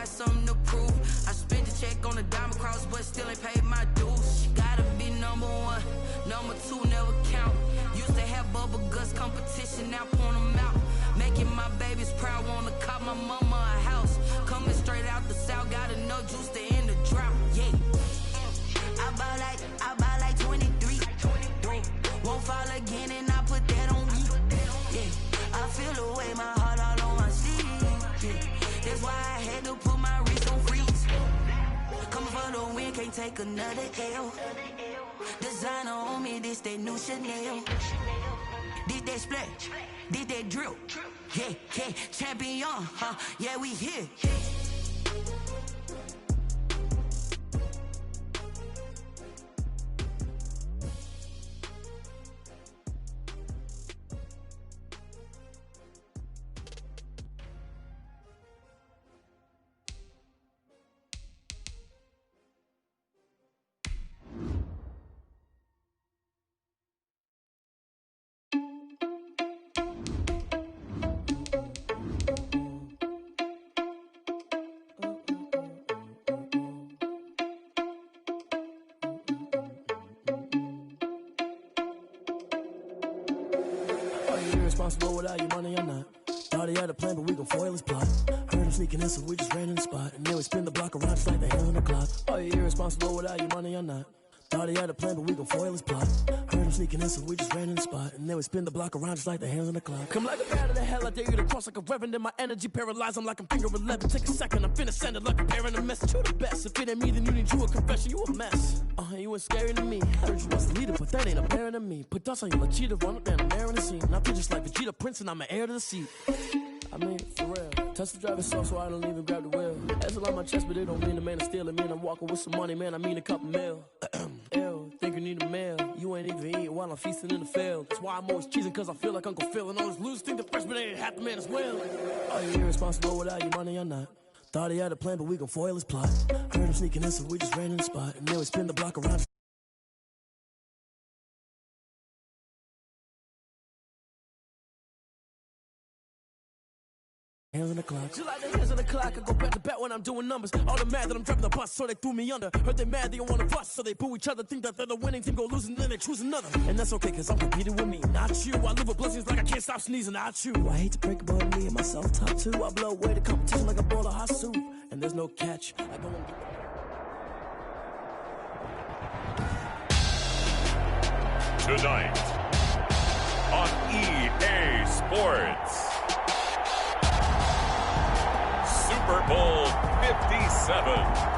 got something to prove. I spent the check on the diamond cross, but still ain't paid my dues. She gotta be number one, number two never count. Used to have bubble guts competition, now point them out. Making my babies proud, wanna cop my mama a house. Coming straight out the south, got enough juice to end the drought. Yeah. I buy like 23. Won't fall again and I put that on me. Yeah. I feel the way, my heart all on my sleeve. Yeah. That's why I had to put my wrist on freeze. Coming for the win, can't take another L. Designer on me, this that new Chanel. Did that splash, did that drill. Yeah, yeah, champion, huh? Yeah, we here. Irresponsible without your money or not. Thought he had a plan, but we gon' foil his plot. Heard him sneaking in, so we just ran in the spot. And then we spin the block around just like the hell on the clock. Are you irresponsible without your money or not? Thought he had a plan, but we gon' foil his plot. Heard him sneaking in, so we just ran in the spot. And then we spin the block around just like the hands on the clock. Come like a bat of the hell, I dare you to cross like a reverend. And my energy paralyzed, I'm like I'm finger 11. Take a second, I'm finna send it like a parent a message. You the best, if it ain't me, then you need you a confession. You a mess, you ain't scary to me. Heard you was the leader, but that ain't apparent to me. Put dust on you like cheetah, run up and I'm there in the scene. And I feel just like Vegeta Prince and I'm an heir to the seat. I mean, for real. Touch the driver's soft, so I don't even grab the wheel. Ezel on my chest, but it don't mean the man is stealing. Man, I'm walking with some money, man, I mean a couple mil. Ew, think you need a meal. You ain't even eating while I'm feasting in the field. That's why I'm always cheesing, cause I feel like Uncle Phil. And all those losers think the freshman ain't half the man as well. Are you irresponsible without your money or not? Thought he had a plan, but we gon' foil his plot. Heard him sneaking in, so we just ran in the spot. And then we spin the block around. Hands on the clock. Just like the hands on the clock, I go back to back when I'm doing numbers. All the mad that I'm driving the bus, so they threw me under. Heard they mad, they don't want to bust, so they boo each other. Think that they're the winning team, go losing, then they choose another. And that's okay, cause I'm competing with me, not you. I live with blessings like I can't stop sneezing, not you. I hate to break it, but me and myself top two. I blow away the competition like a bowl of hot soup. And there's no catch. I go and get... Tonight on EA Sports, Super Bowl 57.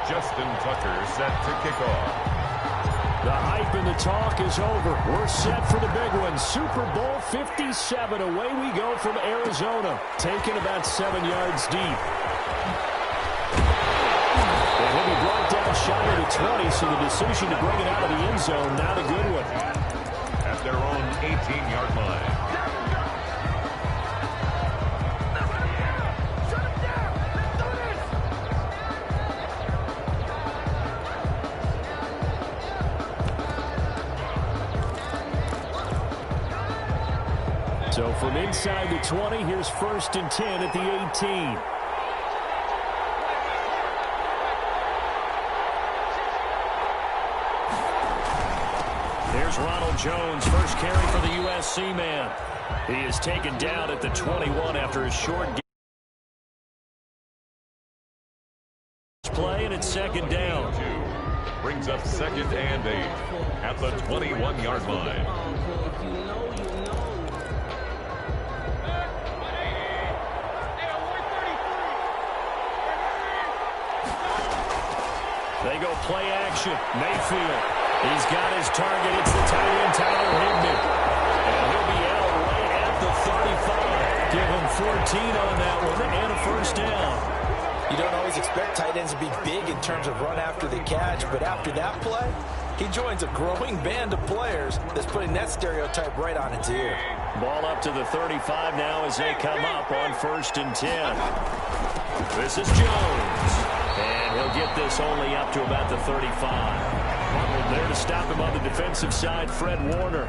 Justin Tucker set to kick off. The hype and the talk is over. We're set for the big one. Super Bowl 57. Away we go from Arizona. Taken about 7 yards deep. And he'll be brought down shy of the 20, so the decision to bring it out of the end zone, not a good one. At their own 18-yard line. So from inside the 20, here's 1st and 10 at the 18. There's Ronald Jones, first carry for the USC man. He is taken down at the 21 after a short play, and it's 2nd down. Brings up 2nd and 8 at the 21-yard line. They go play action. Mayfield. He's got his target. It's the tight end, Tyler Higbee. And he'll be out right at the 35. Give him 14 on that one and a 1st down. You don't always expect tight ends to be big in terms of run after the catch, but after that play, he joins a growing band of players that's putting that stereotype right on its ear. Ball up to the 35 now as they come up on 1st and 10. This is Jones. And he'll get this only up to about the 35. There to stop him on the defensive side, Fred Warner.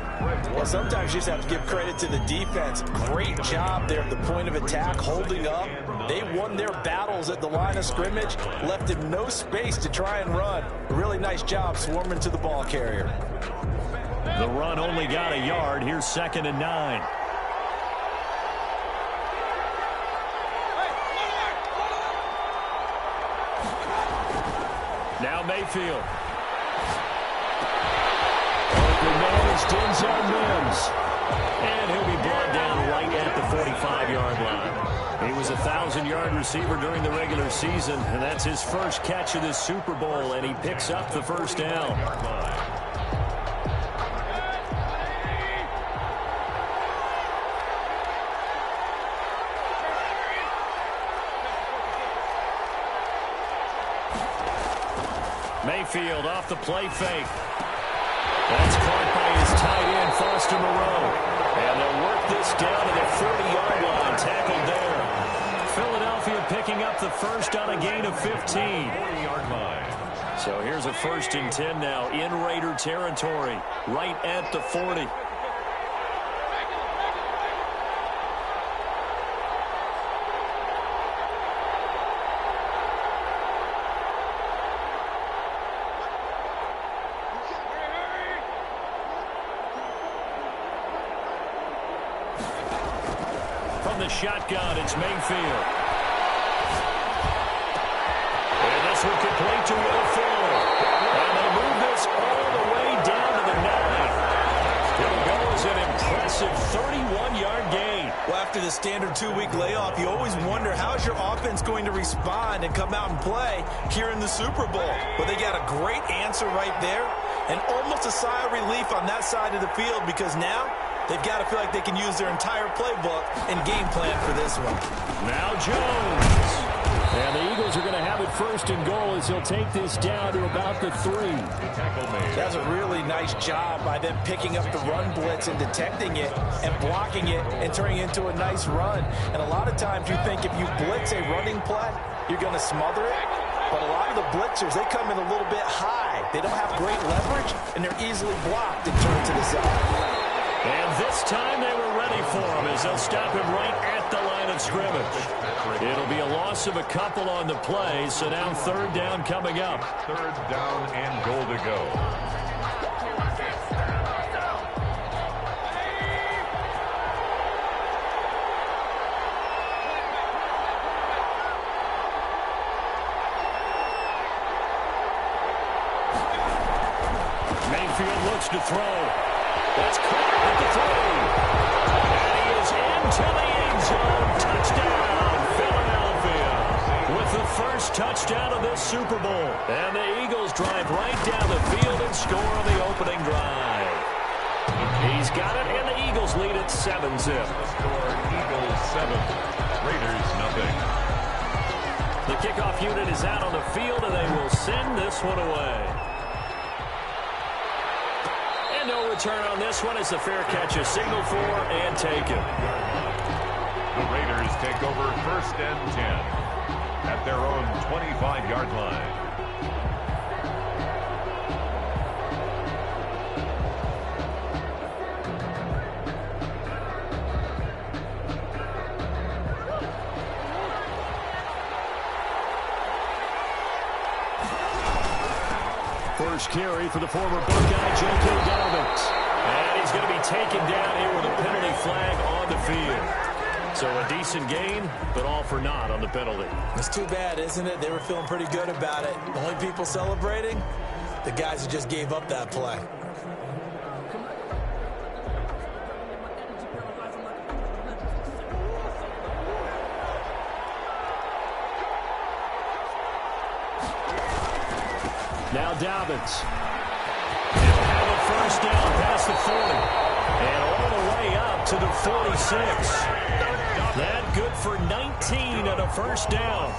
Well, sometimes you just have to give credit to the defense. Great job there at the point of attack, holding up. They won their battles at the line of scrimmage, left him no space to try and run. A really nice job swarming to the ball carrier. The run only got a yard. Here's 2nd and 9. Now Mayfield. Open man is Denzel Mims. And he'll be brought down right at the 45-yard line. He was a 1,000-yard receiver during the regular season, and that's his first catch of this Super Bowl, and he picks up the first down. Mayfield off the play fake. That's caught by his tight end, Foster Moreau. And they'll work this down to the 40-yard line. Tackled there. Philadelphia picking up the first on a gain of 15. 40-yard line. So here's a 1st and 10 now in Raider territory, right at the 40. The shotgun, it's Mayfield. And this one complete to Will Fuller. And they move this all the way down to the 9. It'll go as an impressive 31-yard gain. Well, after the standard 2-week layoff, you always wonder how's your offense going to respond and come out and play here in the Super Bowl. But they got a great answer right there and almost a sigh of relief on that side of the field because now they've got to feel like they can use their entire playbook and game plan for this one. Now Jones. And the Eagles are going to have it 1st and goal as he'll take this down to about the 3. That's a really nice job by them picking up the run blitz and detecting it and blocking it and turning it into a nice run. And a lot of times you think if you blitz a running play, you're going to smother it. But a lot of the blitzers, they come in a little bit high. They don't have great leverage, and they're easily blocked and turned to the side. And this time they were ready for him as they'll stop him right at the line of scrimmage. It'll be a loss of a couple on the play, so now 3rd down coming up. 3rd down and goal to go. Mayfield looks to throw. That's caught at the 3. And he is into the end zone. Touchdown, Philadelphia. With the first touchdown of this Super Bowl. And the Eagles drive right down the field and score on the opening drive. He's got it, and the Eagles lead at 7-zip. Score Eagles 7, Raiders nothing. The kickoff unit is out on the field, and they will send this one away. And no return on this one as the fair catch is signaled for and taken. The Raiders take over 1st and 10 at their own 25-yard line. First carry for the former Buckeye, J.K. Dobbins. And he's going to be taken down here with a penalty flag on the field. So a decent gain, but all for naught on the penalty. It's too bad, isn't it? They were feeling pretty good about it. The only people celebrating, the guys who just gave up that play. Now Dobbins. He'll have a first down past the 40. And all the way up to the 46. That good for 19 and a first down.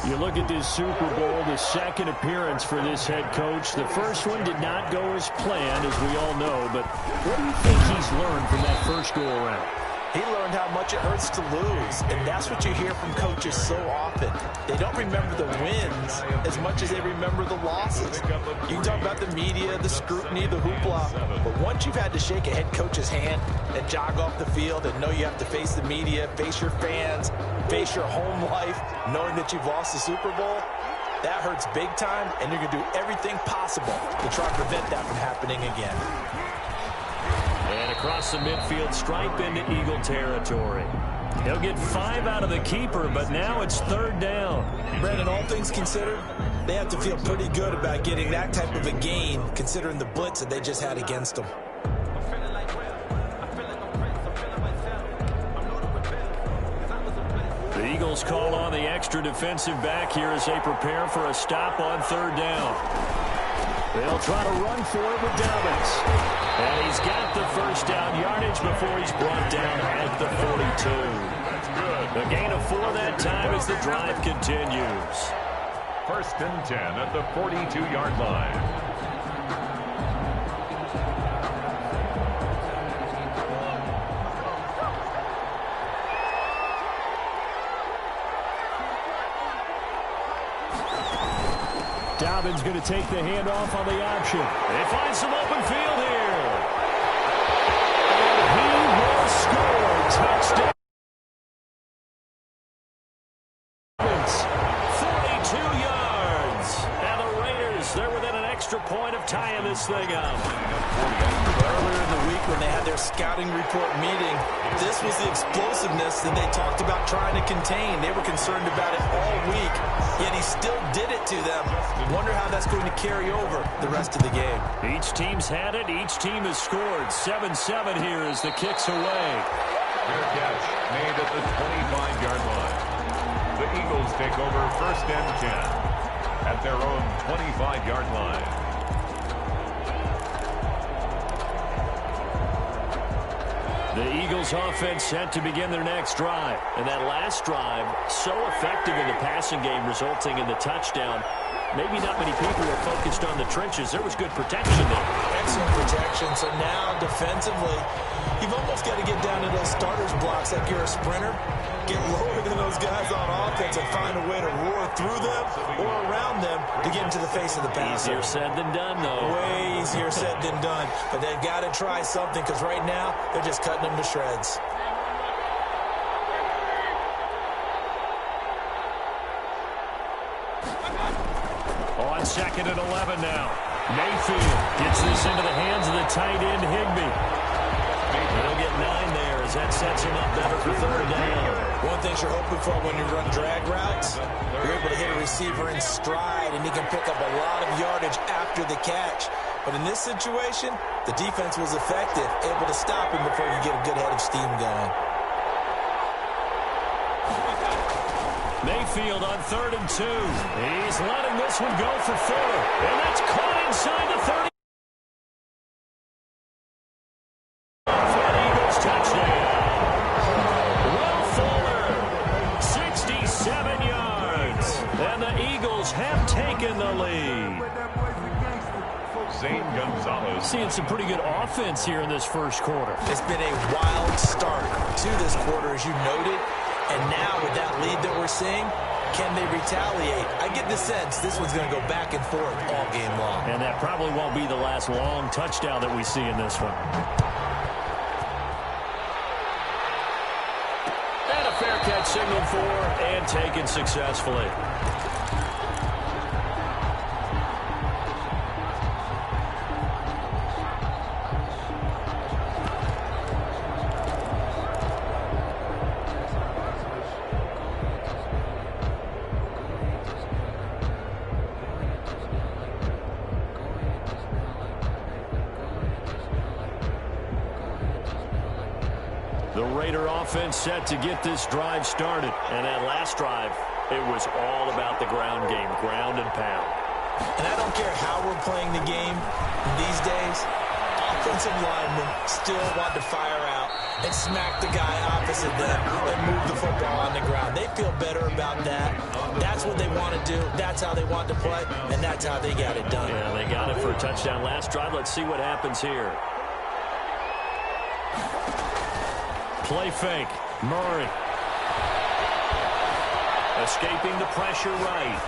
You look at this Super Bowl, the second appearance for this head coach. The first one did not go as planned, as we all know. But what do you think he's learned from that first go-around? He learned how much it hurts to lose, and that's what you hear from coaches so often. They don't remember the wins as much as they remember the losses. You can talk about the media, the scrutiny, the hoopla, but once you've had to shake a head coach's hand and jog off the field and know you have to face the media, face your fans, face your home life, knowing that you've lost the Super Bowl, that hurts big time, and you're going to do everything possible to try to prevent that from happening again. And across the midfield, stripe into Eagle territory. He'll get 5 out of the keeper, but now it's third down. Brandon, all things considered, they have to feel pretty good about getting that type of a gain, considering the blitz that they just had against them. The Eagles call on the extra defensive back here as they prepare for a stop on third down. They'll try to run for it with Dobbins. And he's got the first down yardage before he's brought down at the 42. That's good. A gain of 4 that time as the drive continues. 1st and 10 at the 42-yard line. Dobbins going to take the handoff on the option. They find some open field here. And he will score. Touchdown. 42 yards. And the Raiders, they're within an extra point of tying this thing up. Earlier in the week when they had their scouting report meeting, this was the explosiveness that they talked about trying to contain. They were concerned about it all week, yet he still did it to them. Wonder how that's going to carry over the rest of the game. Each team's had it. Each team has scored. 7-7 here as the kick's away. Fair catch made at the 25-yard line. The Eagles take over 1st and 10 at their own 25-yard line. The Eagles offense set to begin their next drive. And that last drive, so effective in the passing game, resulting in the touchdown. Maybe not many people were focused on the trenches. There was good protection there. Excellent protection. So now, defensively, you've almost got to get down to those starters blocks like you're a sprinter. Get lower than those guys on offense and find a way to roar through them or around them to get into the face of the passer. Easier said than done, though. Way easier said than done. But they've got to try something because right now they're just cutting them to shreds. On 2nd and 11 now. Mayfield gets this into the hands of the tight end, Higbee. He'll get 9 there as that sets him up better for third down. One thing you're hoping for when you run drag routes, you're able to hit a receiver in stride, and he can pick up a lot of yardage after the catch. But in this situation, the defense was effective, able to stop him before he could get a good head of steam going. Mayfield on 3rd and 2. He's letting this one go for 4. And that's caught inside the 30. For the Eagles touchdown. Will Fuller, 67 yards. And the Eagles have taken the lead. Zane Gonzalez. Seeing some pretty good offense here in this first quarter. It's been a wild start to this quarter, as you noted. And now with that lead that we're seeing, can they retaliate? I get the sense this one's going to go back and forth all game long. And that probably won't be the last long touchdown that we see in this one. And a fair catch signaled for and taken successfully. The Raider offense set to get this drive started. And that last drive, it was all about the ground game, ground and pound. And I don't care how we're playing the game these days, offensive linemen still want to fire out and smack the guy opposite them and move the football on the ground. They feel better about that. That's what they want to do. That's how they want to play, and that's how they got it done. Yeah, they got it for a touchdown last drive. Let's see what happens here. Play fake. Murray. Escaping the pressure right.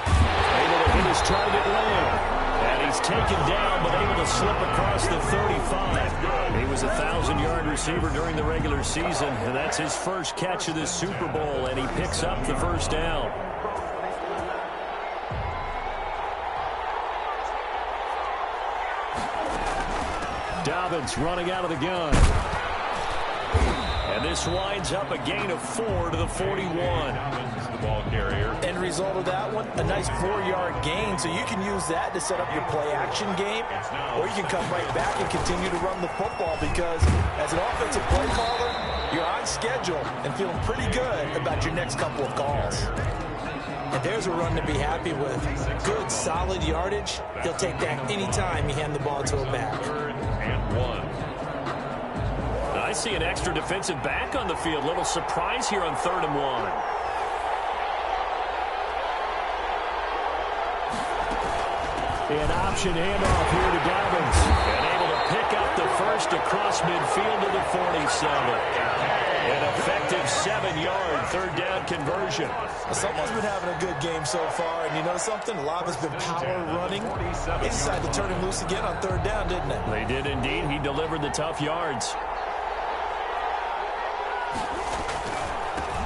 Able to hit his target low. And he's taken down, but able to slip across the 35. He was a 1,000-yard receiver during the regular season, and that's his first catch of this Super Bowl, and he picks up the first down. Dobbins running out of the gun. And this winds up a gain of 4 to the 41. The ball carrier. End result of that one, a nice 4-yard gain. So you can use that to set up your play-action game, or you can come right back and continue to run the football because as an offensive play caller, you're on schedule and feeling pretty good about your next couple of calls. And there's a run to be happy with. Good, solid yardage. He'll take that anytime you hand the ball to a back. 3rd and 1. I see an extra defensive back on the field. Little surprise here on 3rd and 1. An option handoff here to Dobbins. And able to pick up the first across midfield to the 47. An effective 7-yard 3rd down conversion. Someone's been having a good game so far, and you know something? A lot of it's been power running. They decided to turn him loose again on 3rd down, didn't they? They did indeed. He delivered the tough yards.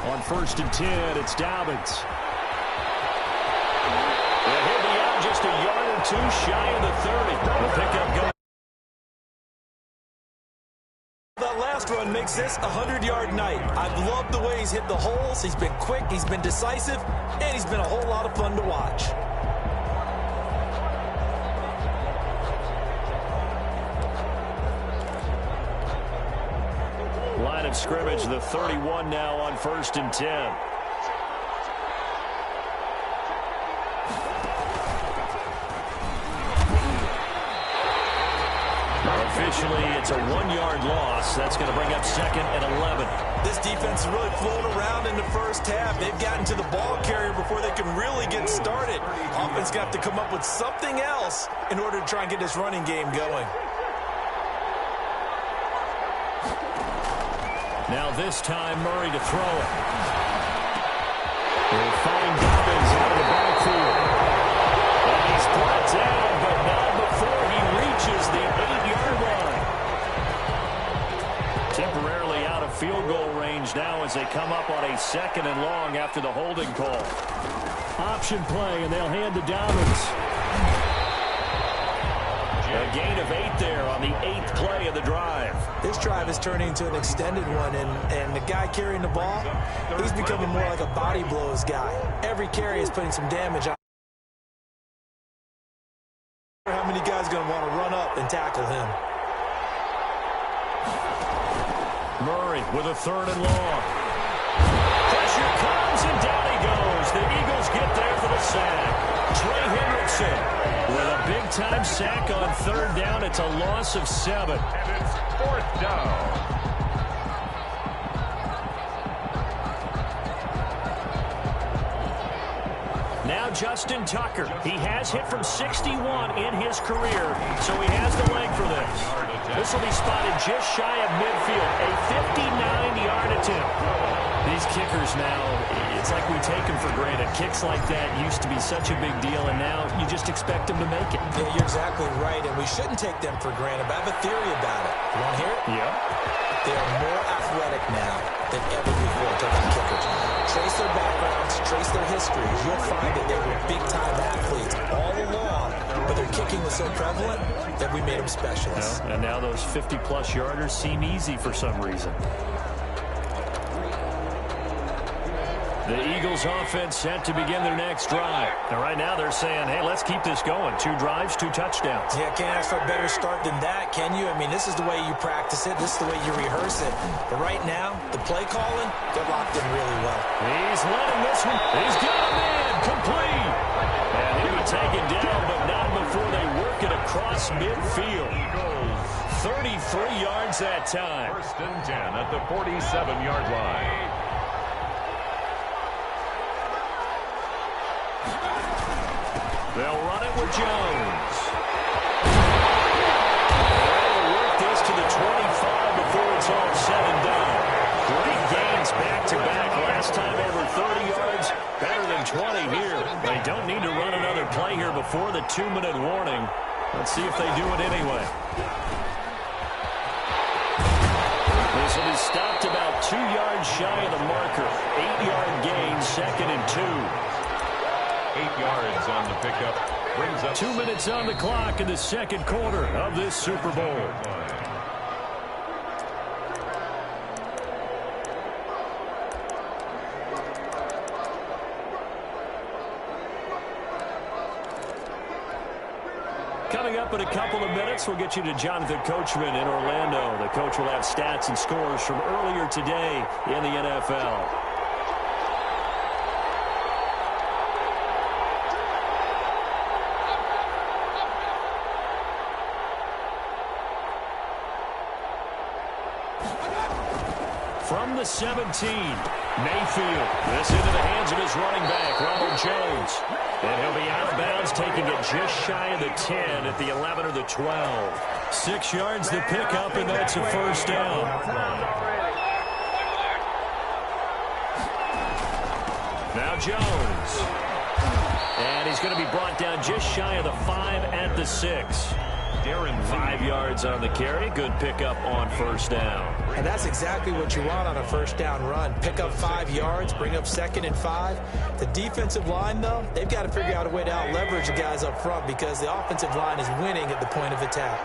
On 1st and 10, it's Dobbins. And he'll be out just a yard or two shy of the 30. The pickup going. That last run makes this a 100-yard night. I've loved the way he's hit the holes. He's been quick, he's been decisive, and he's been a whole lot of fun to watch. Line of scrimmage, the 31 now on 1st and 10. Officially, it's a 1-yard loss. That's going to bring up 2nd and 11. This defense is really flown around in the first half. They've gotten to the ball carrier before they can really get started. Offense got to come up with something else in order to try and get this running game going. Now this time, Murray to throw it. We'll find Dobbins out of the backfield. And he's brought down, but not before he reaches the 8-yard line. Temporarily out of field goal range now as they come up on a 2nd and long after the holding call. Option play, and they'll hand to Dobbins. A gain of 8 there on the 8th play of the drive. This drive is turning into an extended one, and the guy carrying the ball, he's becoming more like a body blows guy. Every carry is putting some damage on. How many guys are going to want to run up and tackle him? Murray with a 3rd and long. Pressure comes, and down he goes. The Eagles get there for the sack. Trey Hendrickson with a big-time sack on 3rd down. It's a loss of 7. And it's 4th down. Now Justin Tucker. He has hit from 61 in his career, so he has the leg for this. This will be spotted just shy of midfield. A 59-yard attempt. These kickers now, it's like we take them for granted. Kicks like that used to be such a big deal, and now you just expect them to make it. Yeah, you're exactly right, and we shouldn't take them for granted, but I have a theory about it. You want to hear it? Yeah. They are more athletic now than ever before, taking kickers. Trace their backgrounds, trace their histories. You'll find that they were big-time athletes all along, but their kicking was so prevalent that we made them specialists. And now those 50-plus yarders seem easy for some reason. The Eagles offense set to begin their next drive. And right now they're saying, hey, let's keep this going. 2 drives, 2 touchdowns. Yeah, can't ask for a better start than that, can you? I mean, this is the way you practice it. This is the way you rehearse it. But right now, the play calling, they're locked in really well. He's letting this one. He's got him in. Complete. And he'll be taken down, but not before they work it across midfield. 33 yards that time. First and 10 at the 47-yard line. They'll run it with Jones. They'll work this to the 25 before it's all said and done. 3 gains back-to-back. Last time over 30 yards, better than 20 here. They don't need to run another play here before the 2-minute warning. Let's see if they do it anyway. This will be stopped about 2 yards shy of the marker. 8-yard gain, 2nd and 2. 8 yards on the pickup. Brings up 2 minutes on the clock in the second quarter of this Super Bowl. Coming up in a couple of minutes, we'll get you to Jonathan Coachman in Orlando. The coach will have stats and scores from earlier today in the NFL. From the 17, Mayfield. This into the hands of his running back, Ronald Jones. And he'll be out of bounds, taking it just shy of the 10 at the 11 or the 12. 6 yards the pickup, and that's a first down. Now Jones. And he's going to be brought down just shy of the 5 at the 6. 5 yards on the carry. Good pickup on first down. And that's exactly what you want on a first down run. Pick up 5 yards, bring up 2nd and 5. The defensive line, though, they've got to figure out a way to out-leverage the guys up front because the offensive line is winning at the point of attack.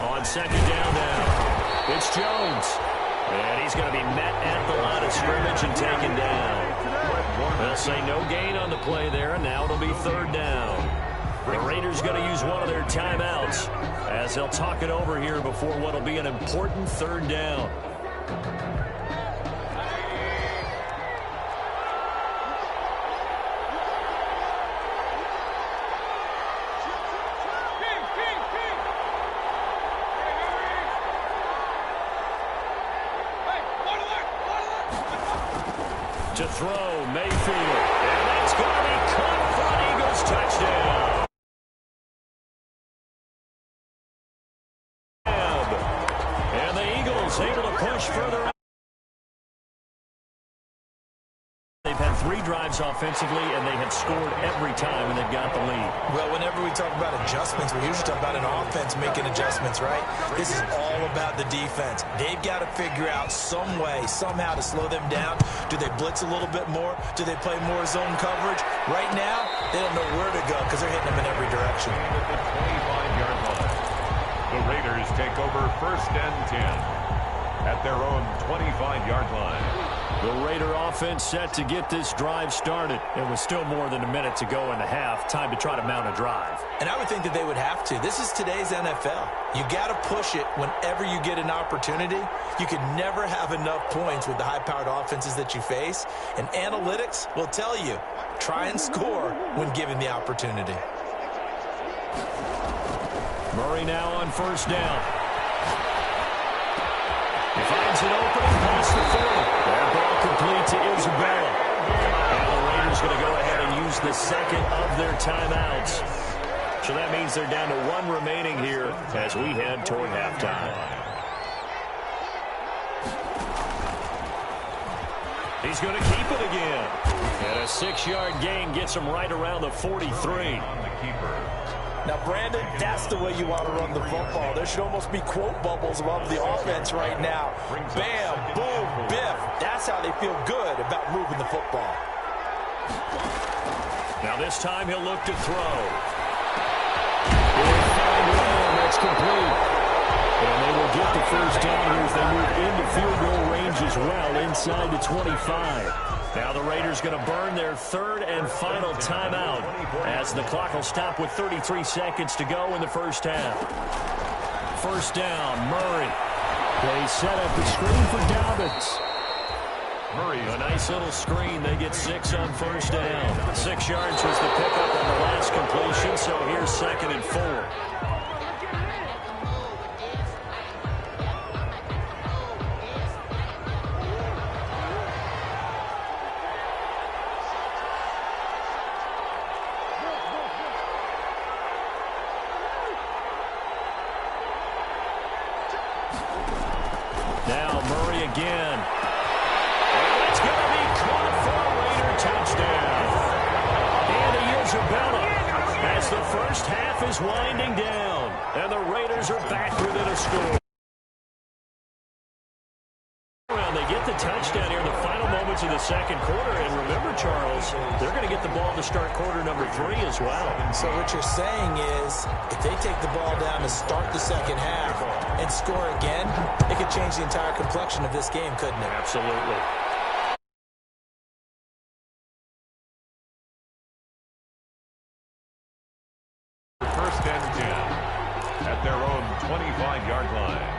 On second down now. It's Jones. And he's going to be met at the line of scrimmage and taken down. They'll say no gain on the play there, and now it'll be third down. The Raiders going to use one of their timeouts as they'll talk it over here before what will be an important third down. To throw, Mayfield. And that's going to be caught for an Eagles touchdown. And the Eagles able to push further out. They've had 3 drives offensively, and they have scored every time, and they've got the lead. Well, whenever we talk about adjustments, we usually talk about an offense making adjustments, right? This is all about the defense. They've got to figure out some way, somehow to slow them down. Do they blitz a little bit more? Do they play more zone coverage? Right now, they don't know where to go because they're hitting them in every direction. at the 25-yard line. The Raiders take over first and 10 at their own 25-yard line. The Raider offense set to get this drive started. It was still more than a minute to go in the half. Time to try to mount a drive. And I would think that they would have to. This is today's NFL. You got to push it whenever you get an opportunity. You can never have enough points with the high-powered offenses that you face. And analytics will tell you, try and score when given the opportunity. Murray now on first down. He finds an opening past the 40. That ball complete to Isabella. And the Raiders going to go ahead and use the second of their timeouts. So that means they're down to 1 remaining here as we head toward halftime. He's going to keep it again. And a 6-yard gain gets him right around the 43. On the keeper. Now, Brandon, that's the way you want to run the football. There should almost be quote bubbles above the offense right now. Bam, boom, biff. That's how they feel good about moving the football. Now this time he'll look to throw. That's complete. And they will get the first down here as they move into field goal range as well inside the 25. Now the Raiders going to burn their third and final timeout as the clock will stop with 33 seconds to go in the first half. First down, Murray. They set up the screen for Dobbins. Murray. A nice little screen. They get 6 on first down. 6 yards was the pickup on the last completion, so here's 2nd and 4. Now Murray again. And it's going to be caught for a Raider touchdown. And Isabella as the first half is winding down. And the Raiders are back within a score. They get the touchdown here in the final moments of the second quarter. And remember, Charles, they're going to get the ball to start quarter number 3 as well. So what you're saying is if they take the ball down to start the second half and score again, it could change the entire complexion of this game, couldn't it? Absolutely. First and 10 at their own 25-yard line.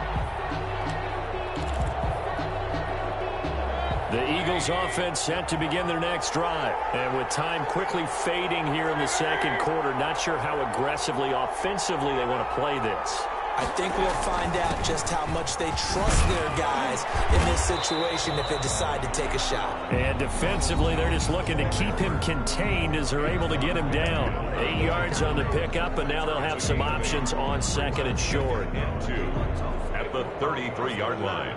The Eagles offense set to begin their next drive. And with time quickly fading here in the second quarter, not sure how aggressively, offensively they want to play this. I think we'll find out just how much they trust their guys in this situation if they decide to take a shot. And defensively, they're just looking to keep him contained as they're able to get him down. 8 yards on the pickup, and now they'll have some options on 2nd and short. And 2 at the 33-yard line.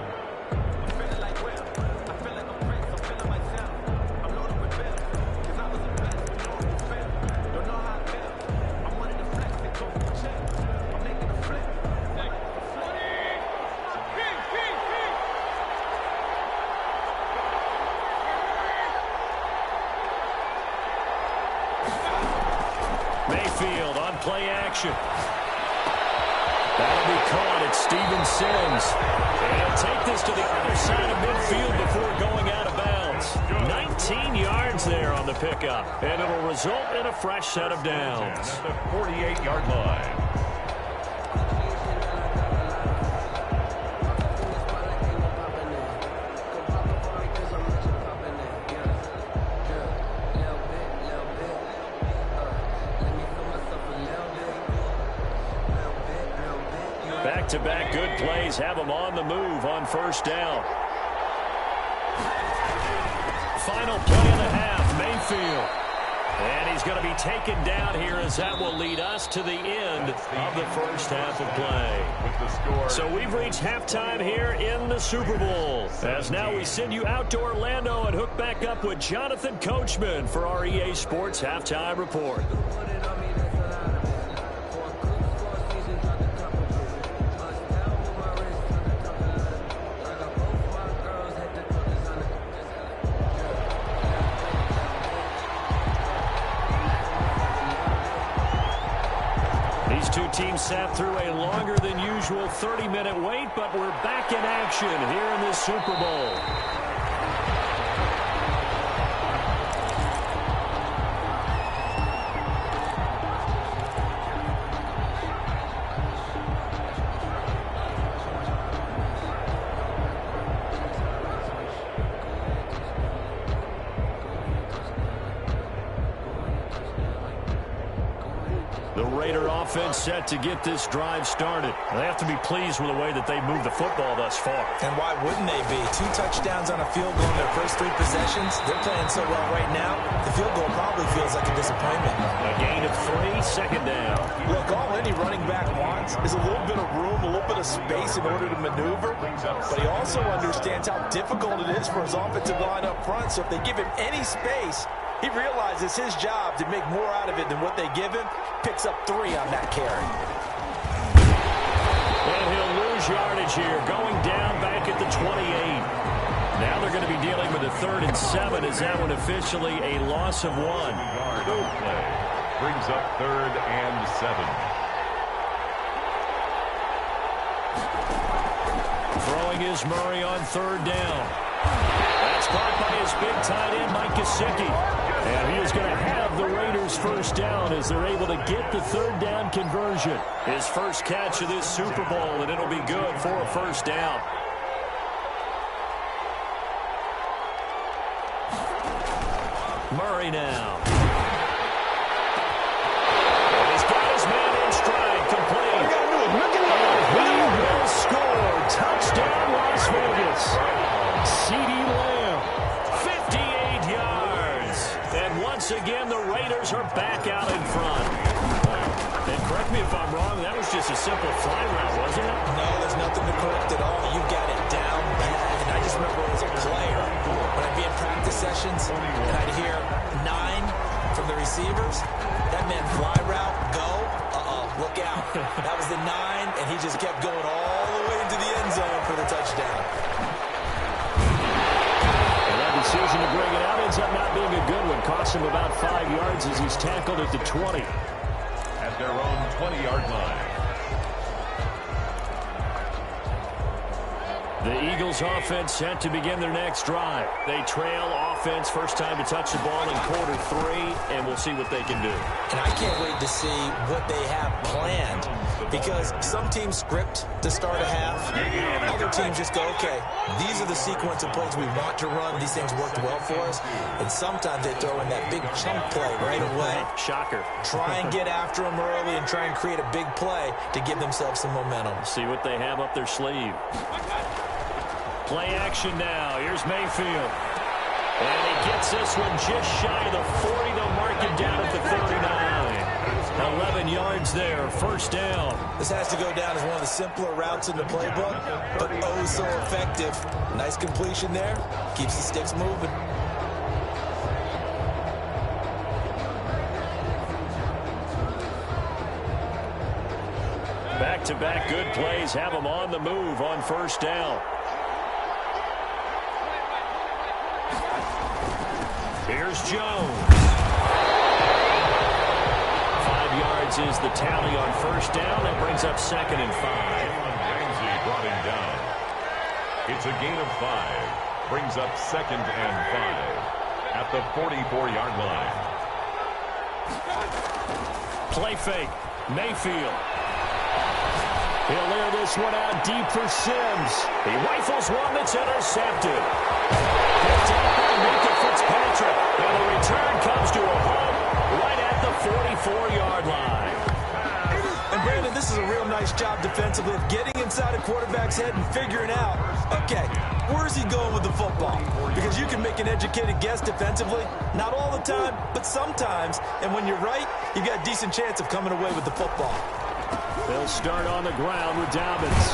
Mayfield on play action. That'll be caught at Steven Sims. And he'll take this to the other side of midfield before going out of bounds. 19 yards there on the pickup. And it'll result in a fresh set of downs. At the 48-yard line. Back-to-back good plays have them on the move on first down. Final play of the half, Mayfield. And he's going to be taken down here as that will lead us to the end of the first half of play. So we've reached halftime here in the Super Bowl. As now we send you out to Orlando and hook back up with Jonathan Coachman for our EA Sports Halftime Report. Team sat through a longer than usual 30-minute wait, but we're back in action here in this Super Bowl. Offense set to get this drive started. They have to be pleased with the way that they moved the football thus far. And why wouldn't they be? 2 touchdowns on a field goal in their first 3 possessions. They're playing so well right now, the field goal probably feels like a disappointment. A gain of 3, second down. Look, all any running back wants is a little bit of room, a little bit of space in order to maneuver. But he also understands how difficult it is for his offensive line up front. So if they give him any space, he realizes his job to make more out of it than what they give him. Picks up 3 on that carry. And he'll lose yardage here, going down back at the 28. Now they're going to be dealing with a 3rd and 7. Is that one officially a loss of 1? Play brings up 3rd and 7. Throwing is Murray on 3rd down. That's caught by his big tight end, Mike Gesicki. And he is going to have the Raiders Raiders first down as they're able to get the third down conversion. His first catch of this Super Bowl, and it'll be good for a first down. Murray now. And he's got his man in stride, complete. He will score. Touchdown, Las Vegas. CeeDee Lamb, 58 yards. And once again, the Raiders are back out in front. And correct me if I'm wrong, that was just a simple fly route, wasn't it? No, there's nothing to correct at all. You got it down pat. And I just remember as a player, when I'd be in practice sessions, and I'd hear 9 from the receivers, that meant fly route, go, look out. That was the 9, and he just kept going all the way into the end zone for the touchdown. And that decision to bring it out ends up not being a good one. Cost him about 5 yards as he's tackled at the 20. At their own 20-yard line. The Eagles offense set to begin their next drive. They trail offense, first time to touch the ball in quarter 3, and we'll see what they can do. And I can't wait to see what they have planned, because some teams script to start a half. Other teams just go, okay, these are the sequence of plays we want to run. These things worked well for us. And sometimes they throw in that big chunk play right away. Shocker. Try and get after them early and try and create a big play to give themselves some momentum. See what they have up their sleeve. Play action now. Here's Mayfield. And he gets this one just shy of the 40. They'll mark it down at the 39. 11 yards there. First down. This has to go down as one of the simpler routes in the playbook, but oh so effective. Nice completion there. Keeps the sticks moving. Back-to-back good plays have them on the move on first down. Here's Jones. 5 yards is the tally on first down. That brings up 2nd and 5. Ramsey brought him down. It's a gain of 5. Brings up 2nd and 5 at the 44-yard line. Play fake. Mayfield. He'll air this one out deep for Sims. He rifles one that's intercepted. Picked up by Minka Fitzpatrick. And the return comes to a halt right at the 44-yard line. And Brandon, this is a real nice job defensively of getting inside a quarterback's head and figuring out, okay, where's he going with the football? Because you can make an educated guess defensively. Not all the time, but sometimes. And when you're right, you've got a decent chance of coming away with the football. They'll start on the ground with Dobbins.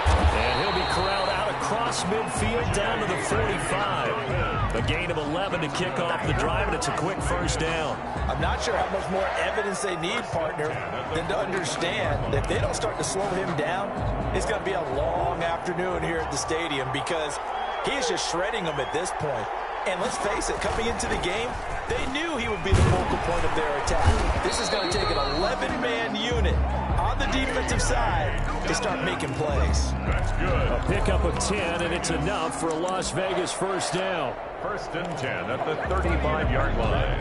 And he'll be corralled out across midfield down to the 45. A gain of 11 to kick off the drive, and it's a quick first down. I'm not sure how much more evidence they need, partner, than to understand that if they don't start to slow him down, it's going to be a long afternoon here at the stadium, because he's just shredding them at this point. And let's face it, coming into the game, they knew he would be the focal point of their attack. This is going to take an 11-man unit on the defensive side to start making plays. That's good. A pickup of 10, and it's enough for a Las Vegas first down. 1st and 10 at the 35-yard line.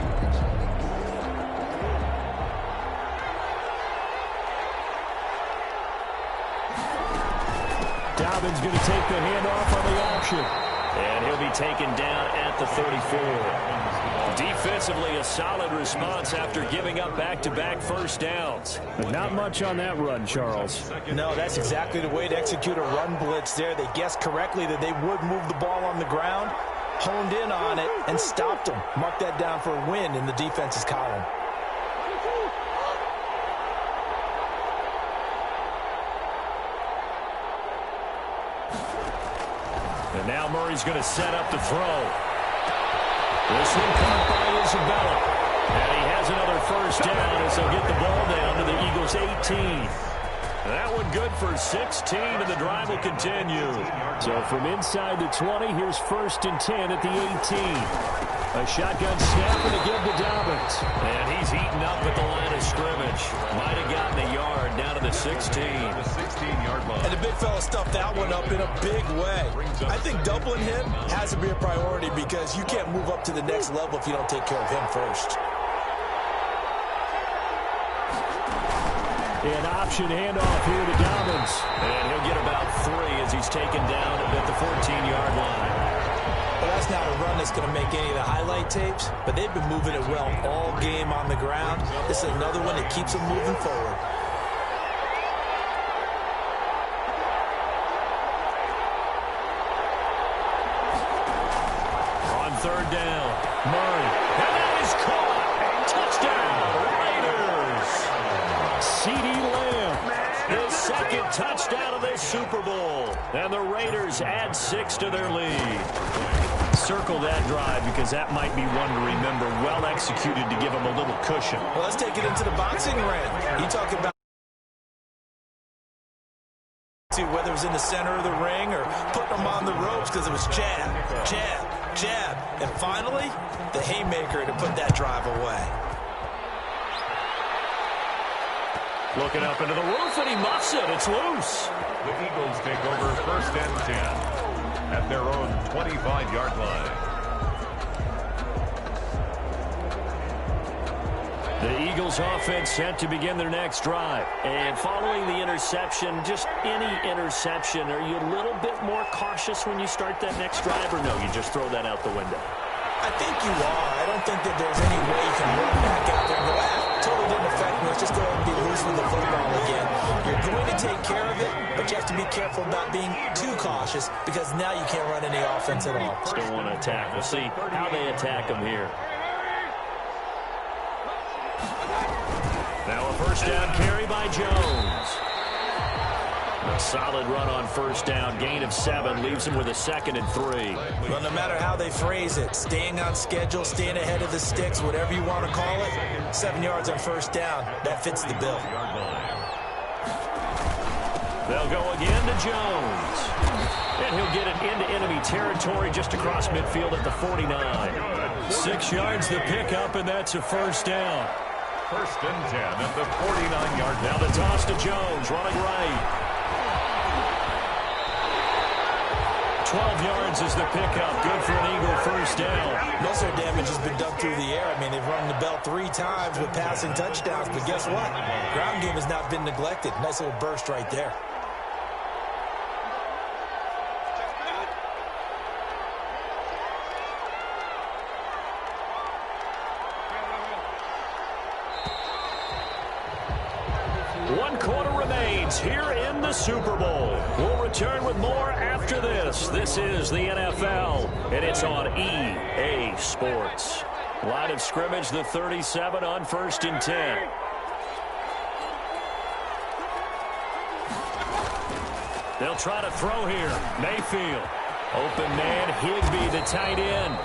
Dobbins going to take the handoff on the option. And he'll be taken down at the 34. Defensively, a solid response after giving up back-to-back first downs. But not much on that run, Charles. No, that's exactly the way to execute a run blitz there. They guessed correctly that they would move the ball on the ground, honed in on it, and stopped them. Mark that down for a win in the defense's column. And now Murray's going to set up the throw. This one caught by Isabella. And he has another first down as they'll get the ball down to the Eagles' 18. That one good for 16, and the drive will continue. So from inside the 20, here's 1st and 10 at the 18. A shotgun snap and a give to Dobbins. And he's eaten up at the line of scrimmage. Might have gotten a yard down to the 16. The 16-yard line. And the big fella stuffed that one up in a big way. I think doubling him has to be a priority, because you can't move up to the next level if you don't take care of him first. An option handoff here to Dobbins. And he'll get about 3 as he's taken down at the 14-yard line. Well, that's not a run that's going to make any of the highlight tapes, but they've been moving it well all game on the ground. This is another one that keeps them moving forward. On third down, Murray. And that is caught. Touchdown, Raiders. CeeDee Lamb, his second touchdown of this Super Bowl. And the Raiders add 6 to their lead. Circle that drive because that might be one to remember. Well executed to give them a little cushion. Well, let's take it into the boxing ring. You talk about whether it was in the center of the ring or putting them on the ropes because it was jab, jab, jab. And finally, the haymaker to put that drive away. Looking up into the roof, and he muffs it. It's loose. The Eagles take over first and 10 at their own 25-yard line. The Eagles offense set to begin their next drive. And following the interception, just any interception, are you a little bit more cautious when you start that next drive, or no, you just throw that out the window? I think you are. I don't think that there's any way you can run back out there and go, totally didn't affect me. Let's just go ahead and be loose with the football again. You're going to take care of it, but you have to be careful about being too cautious because now you can't run any offense at all. Still want to attack. We'll see how they attack them here. Now a first down carry by Jones. A solid run on first down. Gain of 7 leaves him with a 2nd and 3. Well, no matter how they phrase it, staying on schedule, staying ahead of the sticks, whatever you want to call it, 7 yards on first down, that fits the bill. They'll go again to Jones. And he'll get it into enemy territory just across midfield at the 49. 6 yards the pickup, and that's a first down. First and 10 at the 49-yard line. Now the toss to Jones, running right. 12 yards is the pickup. Good for an Eagle first down. Most of their damage has been done through the air. I mean, they've rung the bell 3 times with passing touchdowns, but guess what? Ground game has not been neglected. Nice little burst right there. Here in the Super Bowl. We'll return with more after this. This is the NFL, and it's on EA Sports. Line of scrimmage, the 37 on first and 10. They'll try to throw here. Mayfield. Open man, Higbee, the tight end.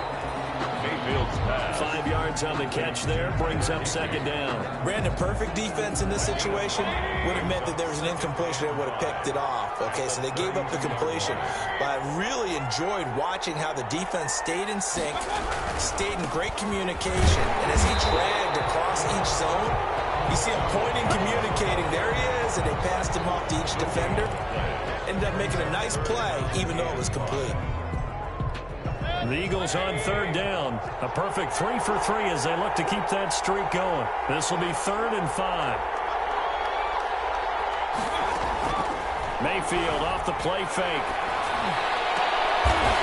Mayfield's pass. 5 yards on the catch there. Brings up second down. Brandon, perfect defense in this situation would have meant that there was an incompletion that would have picked it off. Okay, so they gave up the completion. But I really enjoyed watching how the defense stayed in sync, stayed in great communication. And as he dragged across each zone, you see him pointing, communicating. There he is, and they passed him off to each defender. Ended up making a nice play, even though it was complete. The Eagles on third down. A perfect 3 for 3 as they look to keep that streak going. This will be 3rd and 5. Mayfield off the play fake.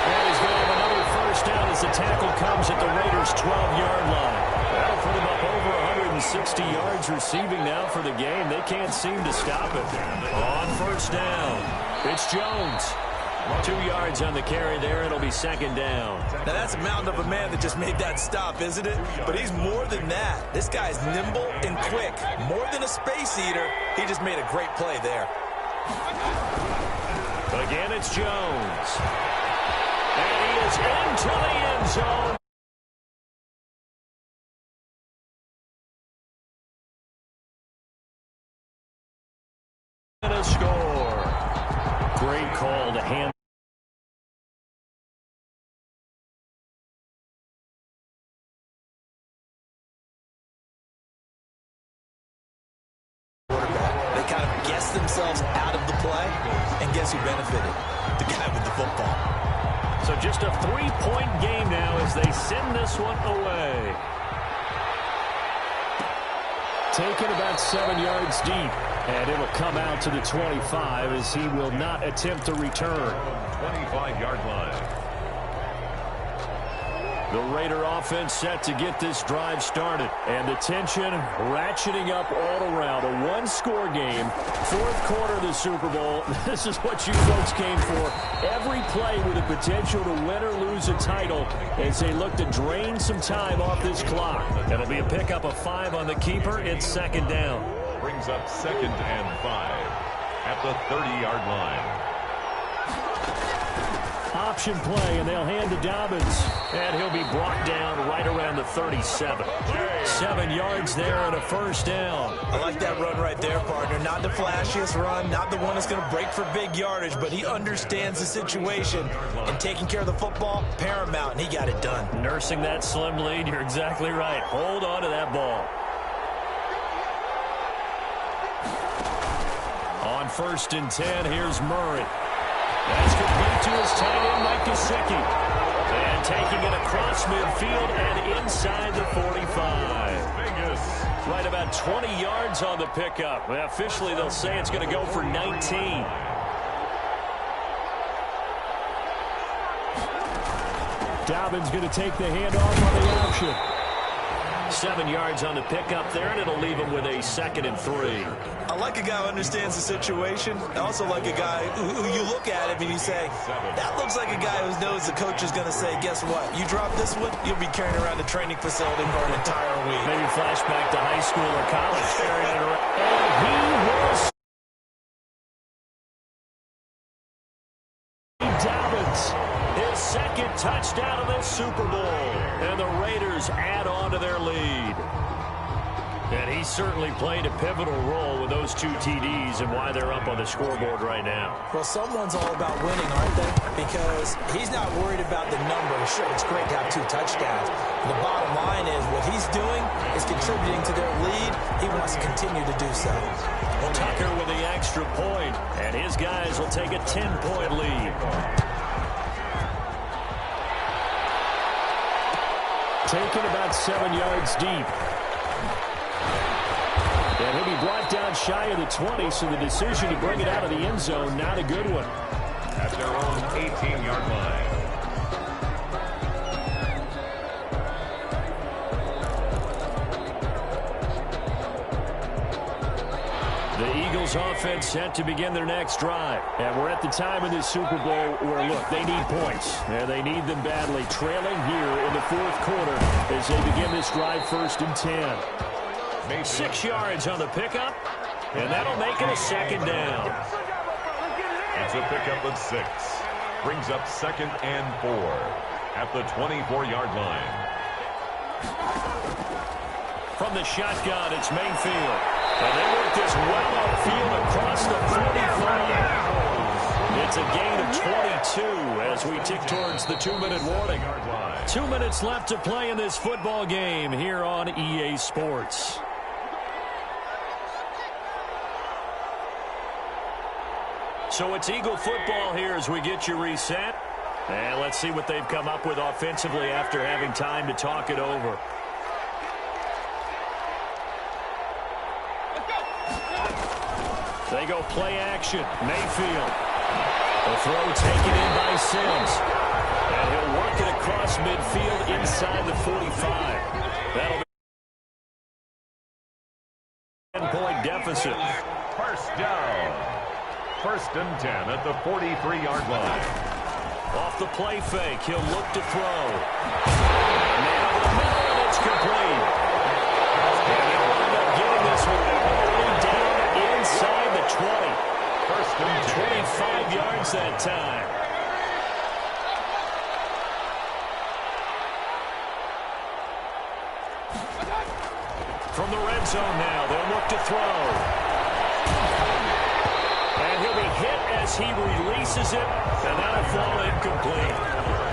And he's going to have another first down as the tackle comes at the Raiders' 12-yard line. That'll put him up over 160 yards receiving now for the game. They can't seem to stop it. On first down, it's Jones. 2 yards on the carry there. It'll be second down. Now, that's a mountain of a man that just made that stop, isn't it? But he's more than that. This guy's nimble and quick. More than a space eater, he just made a great play there. Again, it's Jones. And he is into the end zone. And a score. Great call to hand. Themselves out of the play, and guess who benefited? The guy with the football. So just a 3-point game now as they send this one away. taken about 7 yards deep. And it will come out to the 25 as he will not attempt to return. 25-yard line. The Raider offense set to get this drive started. And the tension ratcheting up all around. A one-score game. Fourth quarter of the Super Bowl. This is what you folks came for. Every play with the potential to win or lose a title as they look to drain some time off this clock. It'll be a pickup of 5 on the keeper. It's second down. Brings up 2nd and 5 at the 30-yard line. Option play, and they'll hand to Dobbins. And he'll be brought down right around the 37. 7 yards there and a first down. I like that run right there, partner. Not the flashiest run, not the one that's going to break for big yardage, but he understands the situation, and taking care of the football, paramount, and he got it done. Nursing that slim lead, you're exactly right. Hold on to that ball. On 1st and 10, here's Murray. That's complete to his tight end, Mike Gesicki. And taking it across midfield and inside the 45. Right about 20 yards on the pickup. Well, officially, they'll say it's going to go for 19. Dobbins going to take the handoff on the option. 7 yards on the pickup there, and it'll leave him with a 2nd and 3. I like a guy who understands the situation. I also like a guy who you look at him and you say, that looks like a guy who knows the coach is going to say, guess what? You drop this one, you'll be carrying around the training facility for an entire week. Maybe flashback to high school or college. Carrying it around. And he was Dobbins. His 2nd touchdown of the Super Bowl. And the Raiders add on to their lead. And he certainly played a pivotal role with those 2 TDs and why they're up on the scoreboard right now. Well, someone's all about winning, aren't they? Because he's not worried about the numbers. Sure, it's great to have 2 touchdowns. The bottom line is what he's doing is contributing to their lead. He wants to continue to do so. Well, Tucker with the extra point, and his guys will take a 10-point lead. Taken about 7 yards deep. And he'll be brought down shy of the 20, so the decision to bring it out of the end zone, not a good one. At their own 18-yard line. The Eagles offense set to begin their next drive. And we're at the time in this Super Bowl where, look, they need points. And they need them badly. Trailing here in the 4th quarter as they begin this drive 1st and 10. 6 yards on the pickup, and that'll make it a 2nd down. It's a pickup of 6. Brings up 2nd and 4 at the 24-yard line. From the shotgun, it's Mayfield. And they work this well upfield across the 45. It's a gain of 22 as we tick towards the 2-minute warning. 2 minutes left to play in this football game here on EA Sports. So it's Eagle football here as we get you reset. And let's see what they've come up with offensively after having time to talk it over. They go play action. Mayfield. The throw taken in by Sims. And he'll work it across midfield inside the 45. That'll be a 10-point deficit. First down. 1st and 10 at the 43-yard line. Off the play fake, he'll look to throw. And now to the middle, and it's complete. And he'll end up getting this one all the way down inside the 20. 1st and 25 yards that time. From the red zone now, they'll look to throw. And he'll be hit as he releases it, and that'll fall incomplete.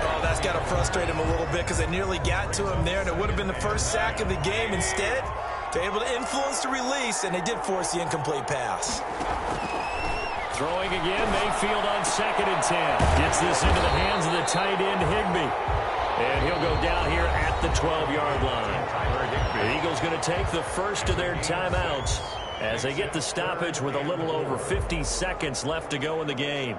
Oh, that's got to frustrate him a little bit because they nearly got to him there, and it would have been the first sack of the game. Instead, they're able to influence the release, and they did force the incomplete pass. Throwing again, Mayfield on 2nd and 10. Gets this into the hands of the tight end, Higbee. And he'll go down here at the 12-yard line. The Eagles going to take the first of their timeouts as they get the stoppage with a little over 50 seconds left to go in the game.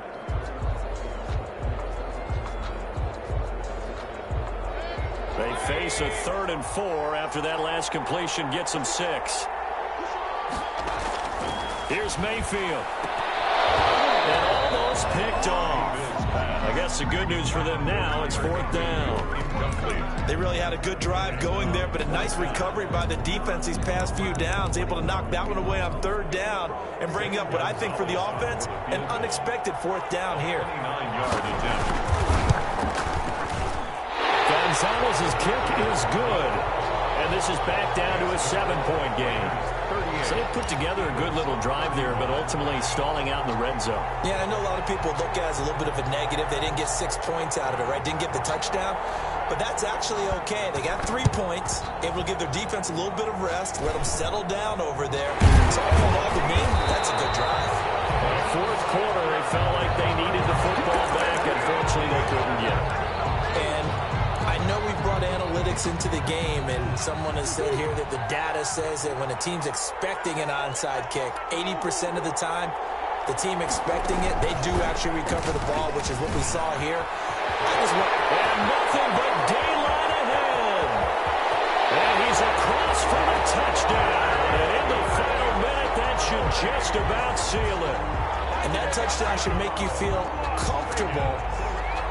They face a 3rd and 4 after that last completion gets them 6. Here's Mayfield. And almost picked off. I guess the good news for them now, it's 4th down. They really had a good drive going there, but a nice recovery by the defense these past few downs, able to knock that one away on 3rd down and bring up what I think for the offense, an unexpected 4th down here. Gonzalez's kick is good, and this is back down to a 7-point game. So they put together a good little drive there, but ultimately stalling out in the red zone. Yeah, I know a lot of people look at it as a little bit of a negative. They didn't get 6 points out of it, right? Didn't get the touchdown. But that's actually okay. They got 3 points, able to give their defense a little bit of rest, let them settle down over there. So all in all, to me, that's a good drive. Well, 4th quarter, it felt like they needed the football back. Unfortunately, they couldn't get it. And I know we brought analytics into the game, and someone has said here that the data says that when a team's expecting an onside kick, 80% of the time, the team expecting it, they do actually recover the ball, which is what we saw here. And nothing but daylight ahead. And he's across for the touchdown. And in the final minute, that should just about seal it. And that touchdown should make you feel comfortable.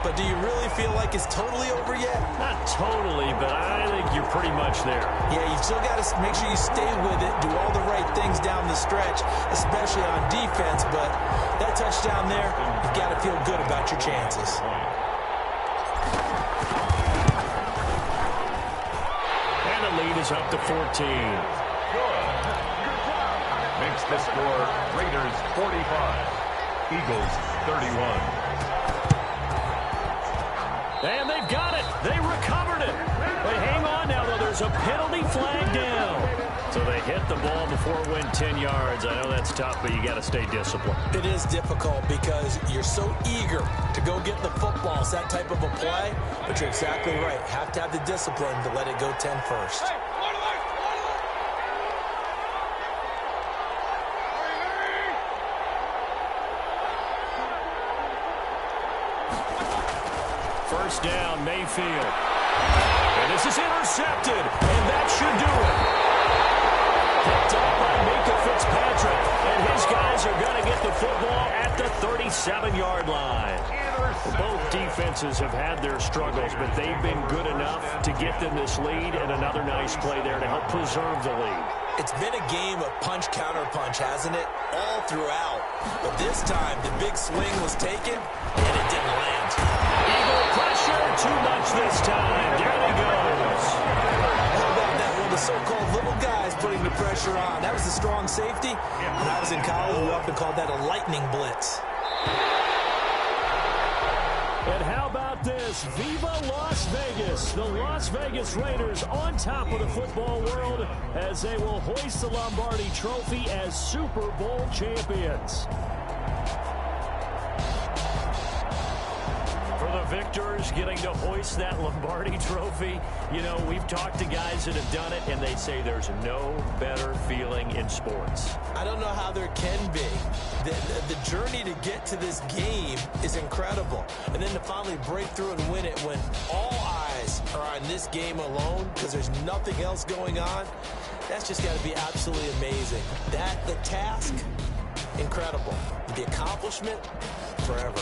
But do you really feel like it's totally over yet? Not totally, but I think you're pretty much there. Yeah, you still got to make sure you stay with it, do all the right things down the stretch, especially on defense. But that touchdown there, you've got to feel good about your chances. And the lead is up to 14. Makes the score Raiders 45, Eagles 31. And they've got it. They recovered it. But hang on now, though. There's a penalty flag down. So they hit the ball before it went 10 yards. I know that's tough, but you got to stay disciplined. It is difficult because you're so eager to go get the football. It's that type of a play. But you're exactly right. Have to have the discipline to let it go 10 first. First down, Mayfield. And this is intercepted, and that should do it. Picked up by Minka Fitzpatrick, and his guys are going to get the football at the 37-yard line. Both defenses have had their struggles, but they've been good enough to get them this lead, and another nice play there to help preserve the lead. It's been a game of punch-counter-punch, hasn't it? All throughout. But this time, the big swing was taken, and it didn't land. Eagle pressure, too much this time. Down he goes. How about that one? The so-called little guys putting the pressure on. That was the strong safety. When I was in college, we often called that a lightning blitz. And how about this? Viva Las Vegas! The Las Vegas Raiders on top of the football world as they will hoist the Lombardi Trophy as Super Bowl champions. For the victors getting to hoist that Lombardi Trophy, you know, we've talked to guys that have done it, and they say there's no better feeling in sports. I don't know how there can be. The journey to get to this game is incredible. And then to finally break through and win it when all eyes are on this game alone because there's nothing else going on, that's just got to be absolutely amazing. The task, incredible. The accomplishment, forever.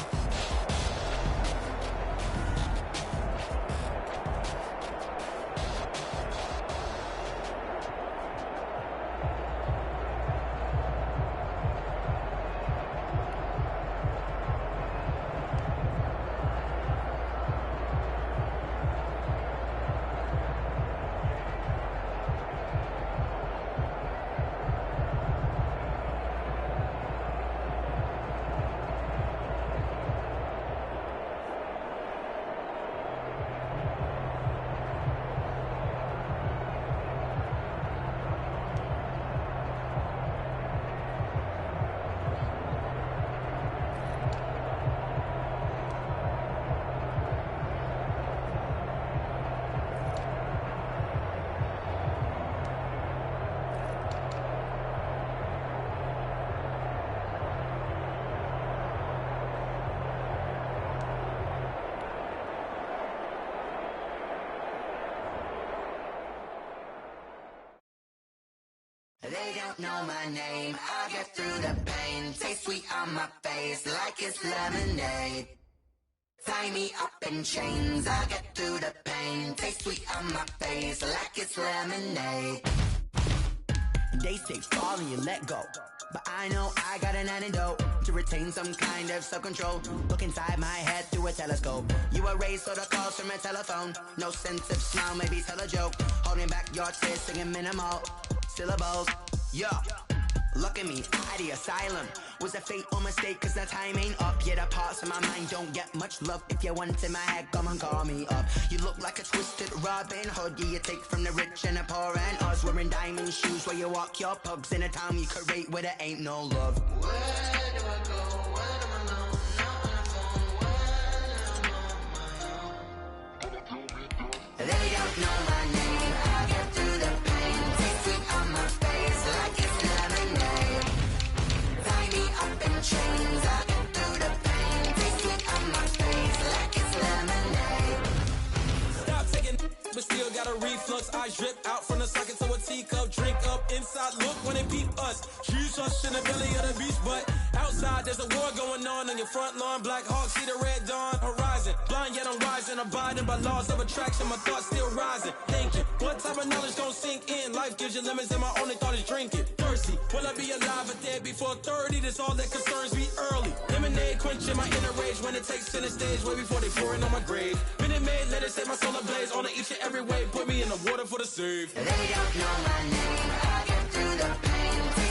They don't know my name. I get through the pain. Taste sweet on my face like it's lemonade. Tie me up in chains. I get through the pain. Taste sweet on my face like it's lemonade. They say fall and you let go, but I know I got an antidote to retain some kind of self-control. Look inside my head through a telescope. You erase all the calls from a telephone. No sense of smile, maybe tell a joke. Holding back your tears, singing minimal syllables. Yeah, look at me, at the asylum. Was a fate or mistake, cause the time ain't up. Yeah, the parts of my mind don't get much love. If you want in my head, come and call me up. You look like a twisted Robin Hood. Yeah, you take from the rich and the poor and us. Wearing diamond shoes where you walk your pugs in a town you create where there ain't no love. Where do I go? Where do I know? Not on the phone. When I'm on my own. They don't know my name. I get through the pain. Taste sweet on my face like it's lemonade. Tie me up in chains. I get through the pain. Taste sweet on my face like it's lemonade. Stop taking, but still got a reflux. I drip out from the socket to a teacup. Drink up inside, look when they peep us. Shoes us in the belly of the beach, but outside there's a war going on your front lawn. Black Hawk, see the red dawn horizon. Blind yet I'm rising, abiding by laws of attraction. My thoughts still rising. Thinking, what type of knowledge gon' sink in? Life gives you limits and my only thought is drinking. Thirsty, will I be alive or dead before 30? That's all that concerns me early. Lemonade quenching my inner rage when it takes center stage way before they pour it on my grave. Minute Maid, let it set my soul ablaze. On each and every way, put me in the water for the save. They don't know my name. I get through the pain.